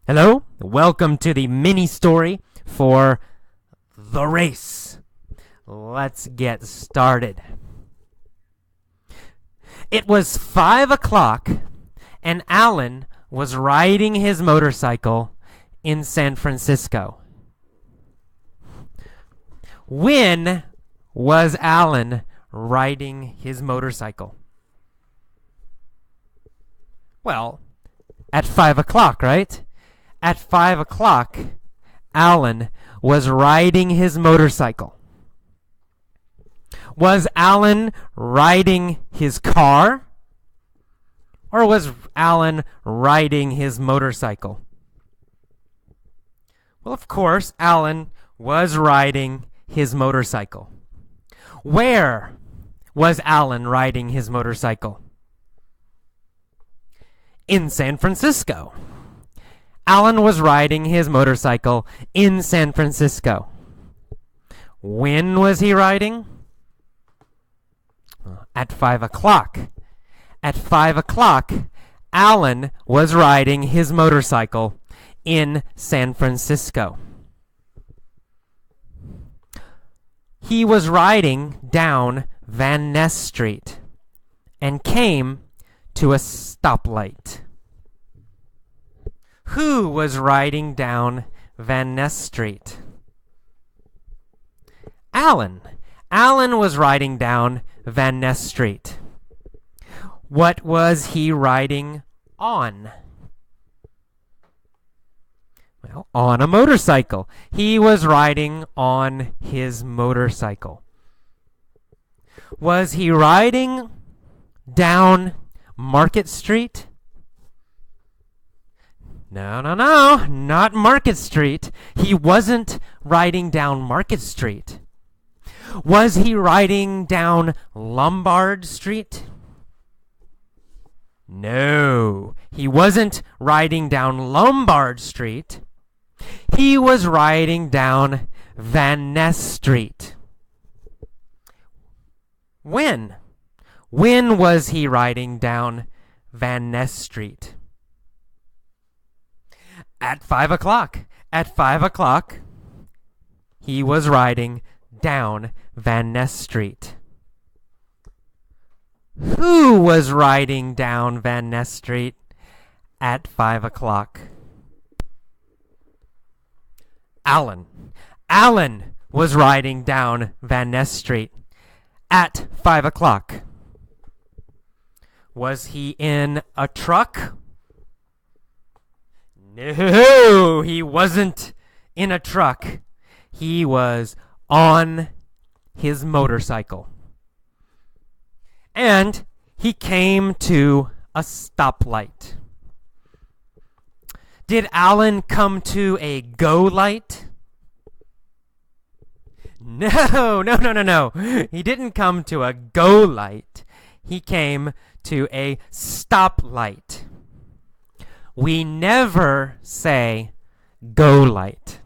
Hello, welcome to the mini story for The Race. Let's get started. It was 5 o'clock and Alan was riding his motorcycle in San Francisco. When was Alan riding his motorcycle? Well, at 5 o'clock, right? At 5 o'clock, Alan was riding his motorcycle. Was Alan riding his car? Or was Alan riding his motorcycle? Well, of course, Alan was riding his motorcycle. Where was Alan riding his motorcycle? In San Francisco. Alan was riding his motorcycle in San Francisco. When was he riding? At 5 o'clock. At 5 o'clock, Alan was riding his motorcycle in San Francisco. He was riding down Van Ness Street and came to a stoplight. Who was riding down Van Ness Street? Alan. Alan was riding down Van Ness Street. What was he riding on? Well, on a motorcycle. He was riding on his motorcycle. Was he riding down Market Street? No, not Market Street. He wasn't riding down Market Street. Was he riding down Lombard Street? No, he wasn't riding down Lombard Street. He was riding down Van Ness Street. When? When was he riding down Van Ness Street? At 5 o'clock. At 5 o'clock, he was riding down Van Ness Street. Who was riding down Van Ness Street at 5 o'clock? Alan. Alan was riding down Van Ness Street at 5 o'clock. Was he in a truck? No, he wasn't in a truck. He was on his motorcycle. And he came to a stoplight. Did Alan come to a go light? No. He didn't come to a go light. He came to a stoplight. We never say go light.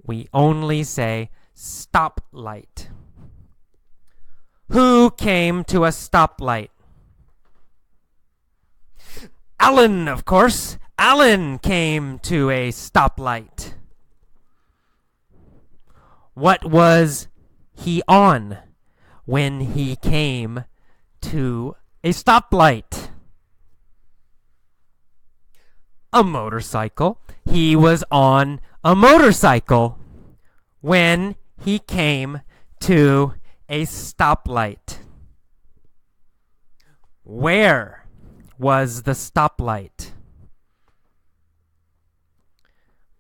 We only say stop light. Who came to a stoplight? Alan, of course. Alan came to a stoplight. What was he on when he came to a stoplight? A motorcycle. He was on a motorcycle when he came to a stoplight. Where was the stoplight?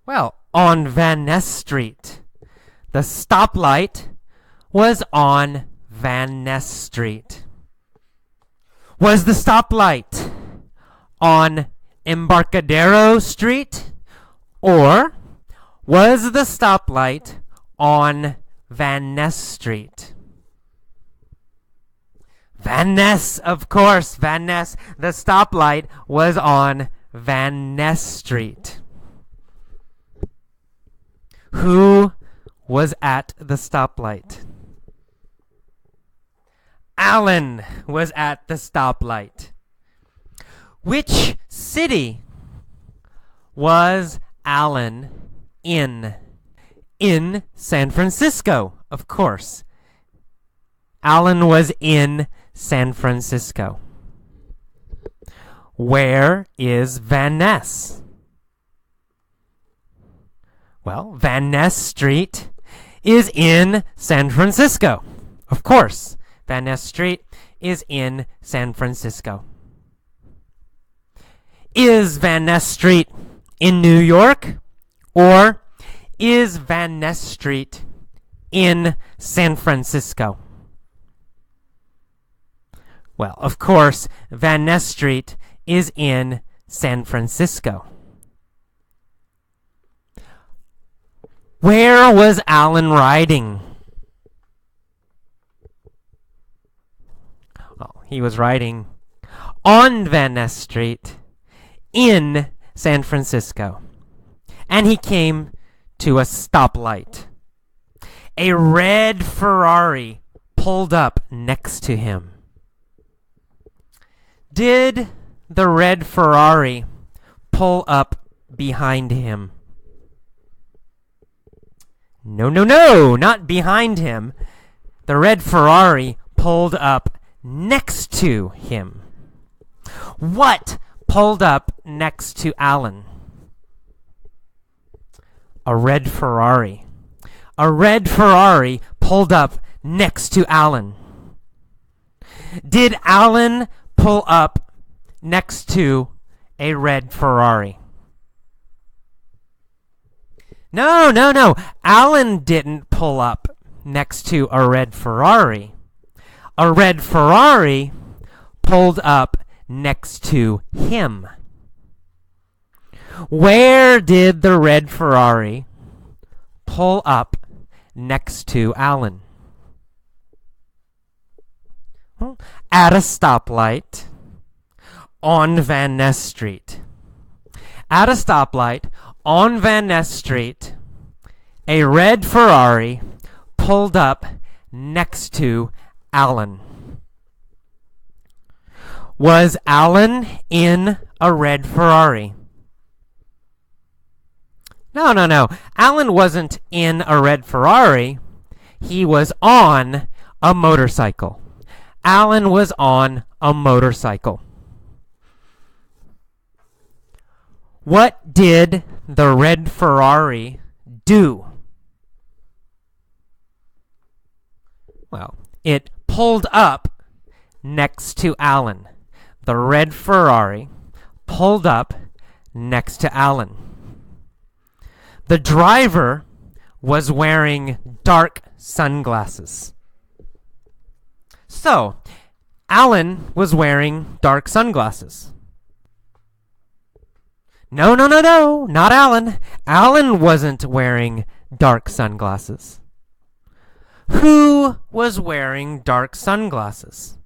Well, on Van Ness Street. The stoplight was on Van Ness Street. Was the stoplight on Embarcadero Street? Or was the stoplight on Van Ness Street? Van Ness, of course, Van Ness. The stoplight was on Van Ness Street. Who was at the stoplight? Alan was at the stoplight. Which city was Alan in? In San Francisco, of course. Alan was in San Francisco. Where is Van Ness? Well, Van Ness Street is in San Francisco. Of course, Van Ness Street is in San Francisco. Is Van Ness Street in New York? Or is Van Ness Street in San Francisco? Well, of course, Van Ness Street is in San Francisco. Where was Alan riding? Well, he was riding on Van Ness Street in San Francisco. And he came to a stoplight. A red Ferrari pulled up next to him. Did the red Ferrari pull up behind him? No, not behind him. The red Ferrari pulled up next to him. What pulled up next to Alan? A red Ferrari. A red Ferrari pulled up next to Alan. Did Alan pull up next to a red Ferrari? No. Alan didn't pull up next to a red Ferrari. A red Ferrari pulled up next to him. Where did the red Ferrari pull up next to Alan? At a stoplight on Van Ness Street. At a stoplight on Van Ness Street, a red Ferrari pulled up next to Alan. Was Alan in a red Ferrari? No. Alan wasn't in a red Ferrari. He was on a motorcycle. Alan was on a motorcycle. What did the red Ferrari do? Well, it pulled up next to Alan. The red Ferrari pulled up next to Alan. The driver was wearing dark sunglasses. So, Alan was wearing dark sunglasses. No, not Alan. Alan wasn't wearing dark sunglasses. Who was wearing dark sunglasses?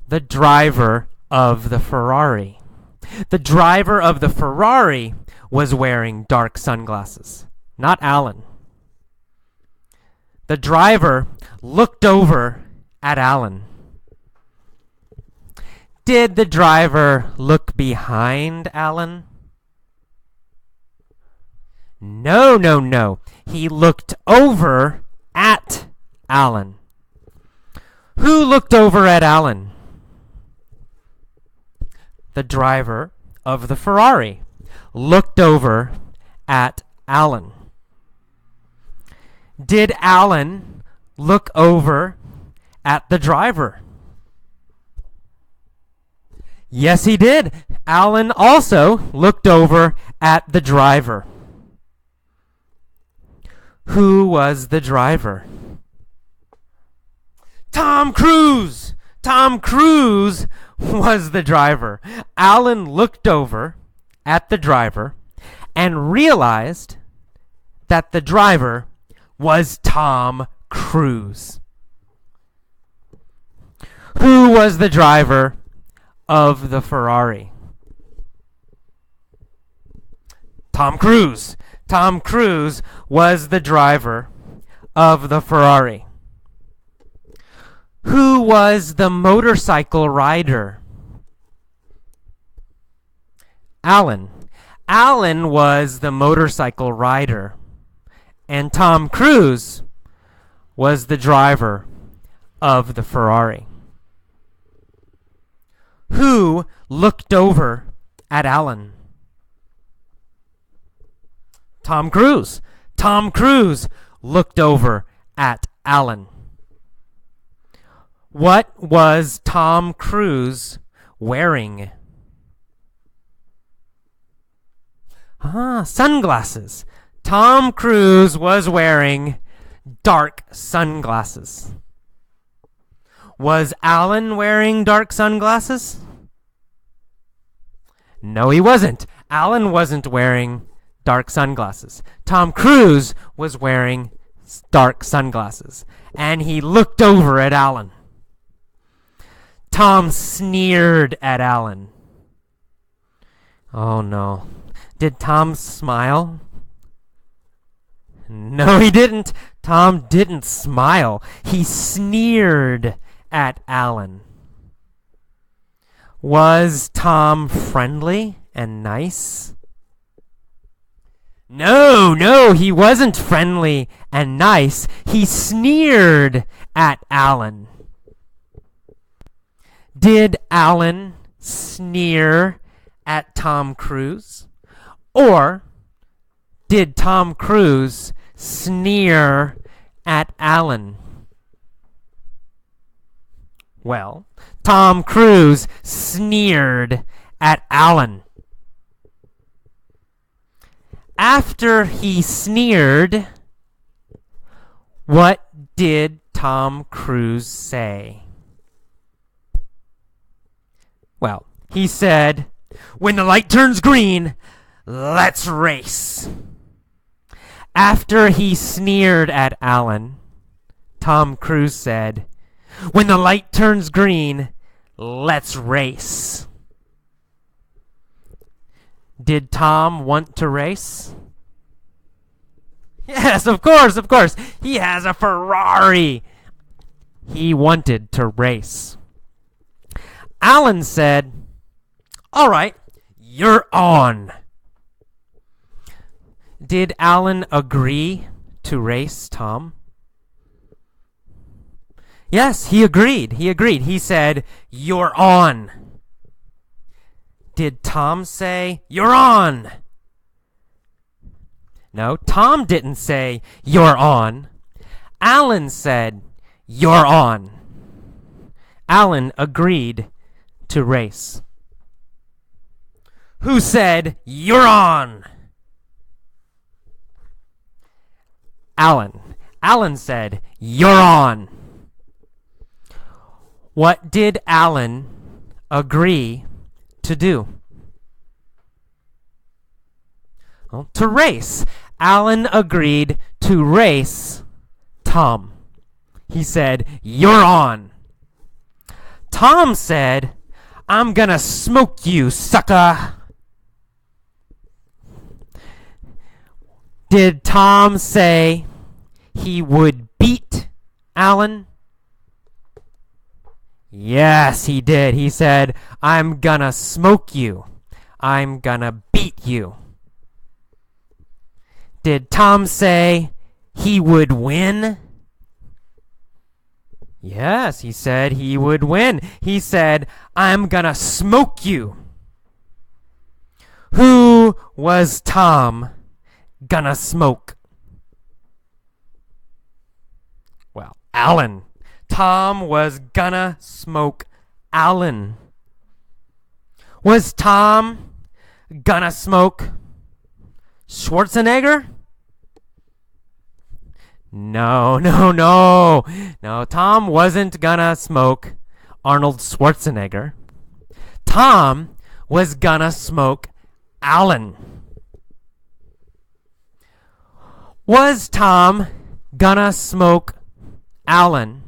The driver of the Ferrari. The driver of the Ferrari was wearing dark sunglasses, not Alan. The driver looked over at Alan. Did the driver look behind Alan? No. He looked over at Alan. Who looked over at Alan? The driver of the Ferrari looked over at Alan. Did Alan look over at the driver? Yes, he did. Alan also looked over at the driver. Who was the driver? Tom Cruise! Tom Cruise was the driver. Alan looked over at the driver and realized that the driver was Tom Cruise. Who was the driver of the Ferrari? Tom Cruise. Tom Cruise was the driver of the Ferrari. Who was the motorcycle rider? Alan. Alan was the motorcycle rider, and Tom Cruise was the driver of the Ferrari. Who looked over at Alan? Tom Cruise. Tom Cruise looked over at Alan. What was Tom Cruise wearing? Sunglasses. Tom Cruise was wearing dark sunglasses. Was Alan wearing dark sunglasses? No, he wasn't. Alan wasn't wearing dark sunglasses. Tom Cruise was wearing dark sunglasses, and he looked over at Alan. Tom sneered at Alan. Oh no. Did Tom smile? No, he didn't. Tom didn't smile. He sneered at Alan. Was Tom friendly and nice? No, he wasn't friendly and nice. He sneered at Alan. Did Alan sneer at Tom Cruise? Or did Tom Cruise sneer at Alan? Well, Tom Cruise sneered at Alan. After he sneered, what did Tom Cruise say? Well, he said, "When the light turns green, let's race." After he sneered at Alan, Tom Cruise said, "When the light turns green, let's race." Did Tom want to race? Yes, of course. He has a Ferrari. He wanted to race. Alan said, "All right, you're on." Did Alan agree to race Tom? Yes, he agreed. He said, "You're on." Did Tom say, "You're on"? No, Tom didn't say, "You're on." Alan said, "You're on." Alan agreed to race. Who said, "You're on"? Alan. Alan said, "You're on." What did Alan agree to do? Well, to race. Alan agreed to race Tom. He said, "You're on." Tom said, "I'm gonna smoke you, sucker." Did Tom say he would beat Alan? Yes, he did. He said, "I'm gonna smoke you. I'm gonna beat you." Did Tom say he would win? Yes, he said he would win. He said, "I'm gonna smoke you." Who was Tom gonna smoke? Well, Alan. Tom was gonna smoke Alan. Was Tom gonna smoke Schwarzenegger? No. Tom wasn't gonna smoke Arnold Schwarzenegger. Tom was gonna smoke Alan. Was Tom gonna smoke Alan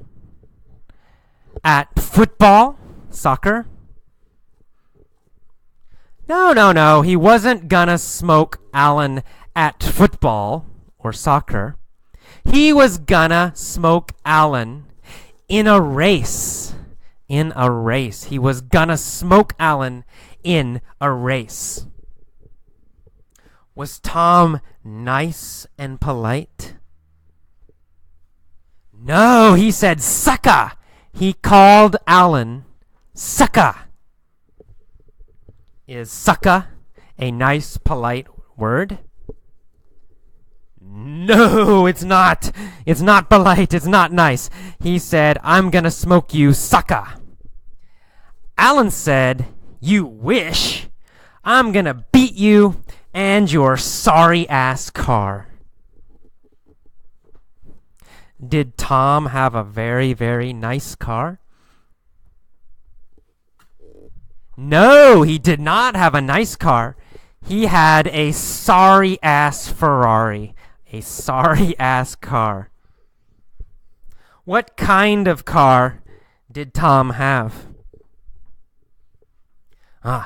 at football, soccer? No. He wasn't gonna smoke Alan at football or soccer. He was gonna smoke Alan in a race. He was gonna smoke Alan in a race. Was Tom nice and polite? No, he said sucker. He called Alan sucker. Is sucker a nice, polite word? No, it's not. It's not polite. It's not nice. He said, I'm gonna smoke you, sucker. Alan said, you wish. I'm gonna beat you and your sorry-ass car. Did Tom have a very, very nice car? No, he did not have a nice car. He had a sorry-ass Ferrari. A sorry-ass car. What kind of car did Tom have?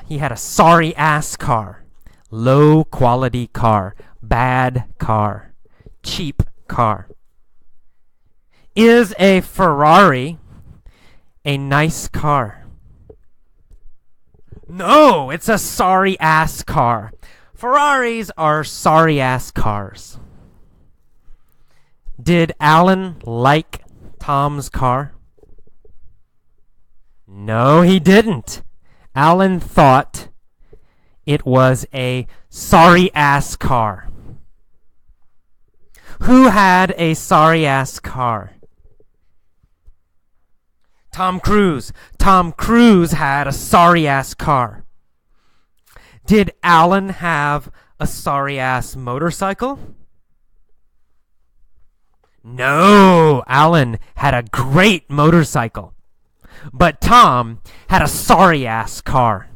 He had a sorry-ass car. Low-quality car. Bad car. Cheap car. Is a Ferrari a nice car? No, it's a sorry-ass car. Ferraris are sorry-ass cars. Did Alan like Tom's car? No, he didn't. Alan thought it was a sorry-ass car. Who had a sorry-ass car? Tom Cruise. Tom Cruise had a sorry-ass car. Did Alan have a sorry-ass motorcycle? No, Alan had a great motorcycle. But Tom had a sorry-ass car.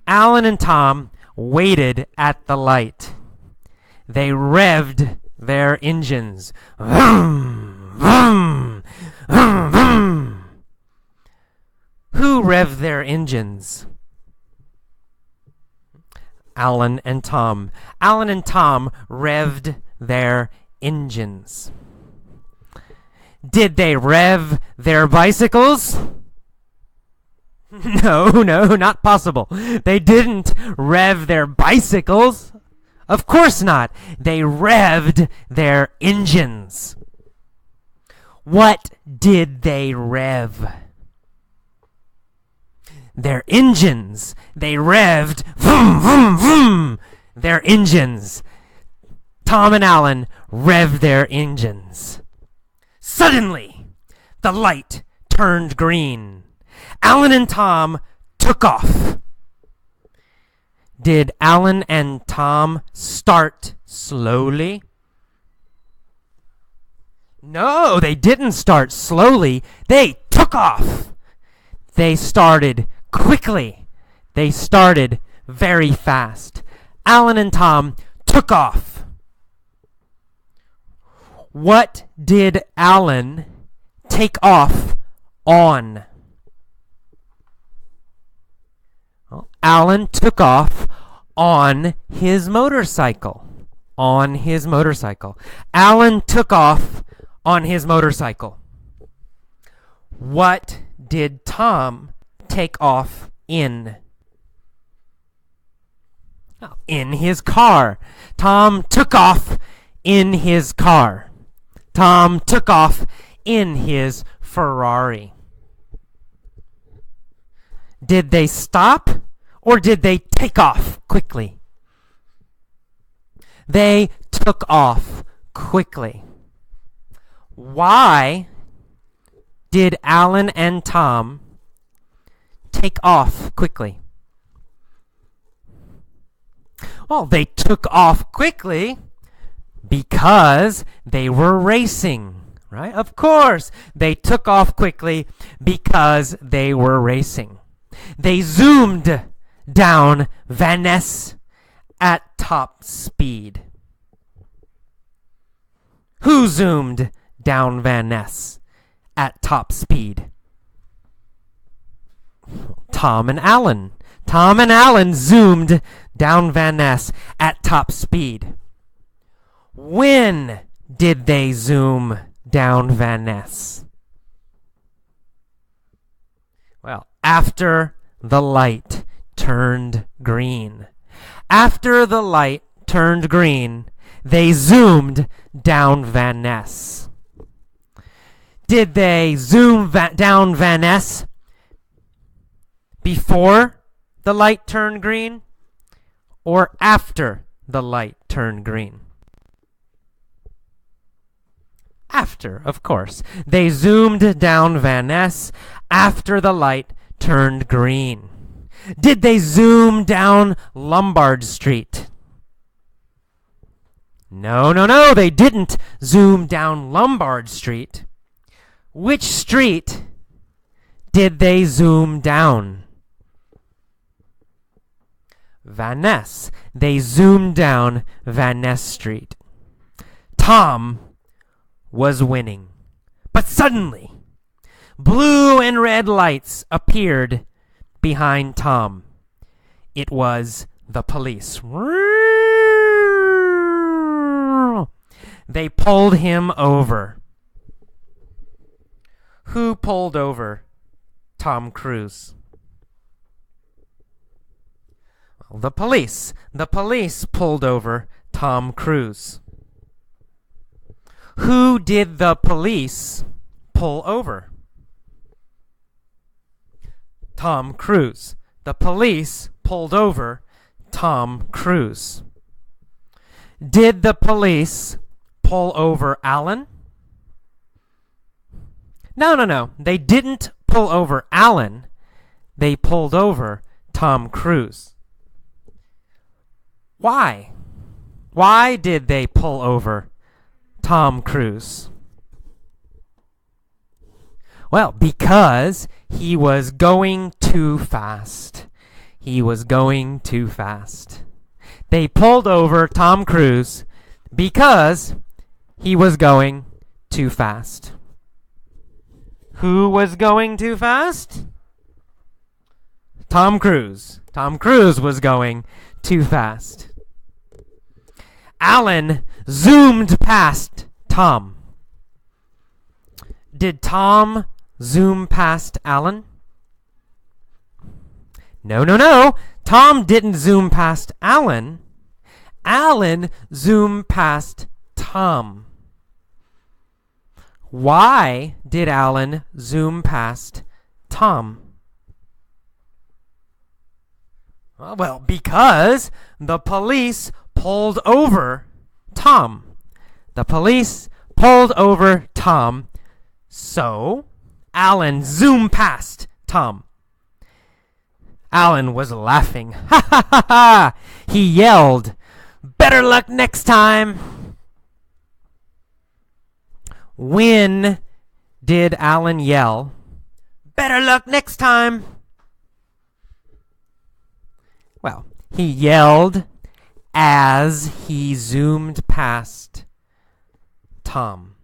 Alan and Tom waited at the light. They revved their engines. Vroom, vroom, vroom, vroom. Who revved their engines? Alan and Tom. Alan and Tom revved their engines. Did they rev their bicycles? No, not possible. They didn't rev their bicycles. Of course not. They revved their engines. What did they rev? Their engines. They revved, vroom, vroom, vroom, their engines. Tom and Alan revved their engines. Suddenly, the light turned green. Alan and Tom took off. Did Alan and Tom start slowly? No, they didn't start slowly. They took off. They started quickly. They started very fast. Alan and Tom took off. What did Alan take off on? Well, Alan took off on his motorcycle. On his motorcycle. Alan took off on his motorcycle. What did Tom take off in? In his car. Tom took off in his car. Tom took off in his Ferrari. Did they stop or did they take off quickly? They took off quickly. Why did Alan and Tom take off quickly? Well, they took off quickly because they were racing, right? Of course, they took off quickly because they were racing. They zoomed down Van Ness at top speed. Who zoomed down Van Ness at top speed? Tom and Alan. Tom and Alan zoomed down Van Ness at top speed. When did they zoom down Van Ness? Well, after the light turned green. After the light turned green, they zoomed down Van Ness. Did they zoom down Van Ness before the light turned green or after the light turned green? After, of course. They zoomed down Van Ness after the light turned green. Did they zoom down Lombard Street? No, they didn't zoom down Lombard Street. Which street did they zoom down? Van Ness. They zoomed down Van Ness Street. Tom was winning. But suddenly, blue and red lights appeared behind Tom. It was the police. They pulled him over. Who pulled over Tom Cruise? Well, the police. The police pulled over Tom Cruise. Who did the police pull over? Tom Cruise. The police pulled over Tom Cruise. Did the police pull over Alan? No. They didn't pull over Alan. They pulled over Tom Cruise. Why? Why did they pull over Tom Cruise? Well, because he was going too fast. He was going too fast. They pulled over Tom Cruise because he was going too fast. Who was going too fast? Tom Cruise. Tom Cruise was going too fast. Alan zoomed past Tom. Did Tom zoom past Alan? No. Tom didn't zoom past Alan. Alan zoomed past Tom. Why did Alan zoom past Tom? Well, because the police pulled over Tom. The police pulled over Tom, so Alan zoomed past Tom. Alan was laughing. Ha ha ha ha! He yelled, "Better luck next time!" When did Alan yell, "Better luck next time"? Well, he yelled as he zoomed past Tom.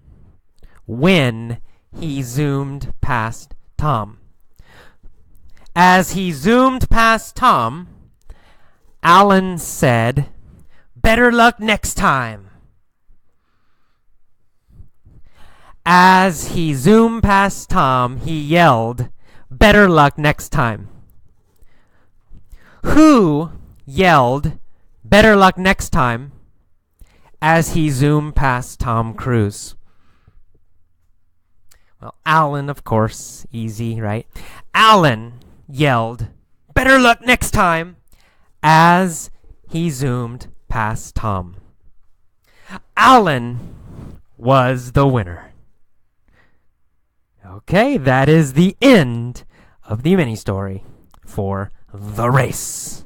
When he zoomed past Tom. As he zoomed past Tom, Alan said, "Better luck next time." As he zoomed past Tom, he yelled, "Better luck next time." Who yelled, "Better luck next time," as he zoomed past Tom Cruise? Well, Alan, of course. Easy, right? Alan yelled, "Better luck next time," as he zoomed past Tom. Alan was the winner. Okay, that is the end of the mini story for The Race.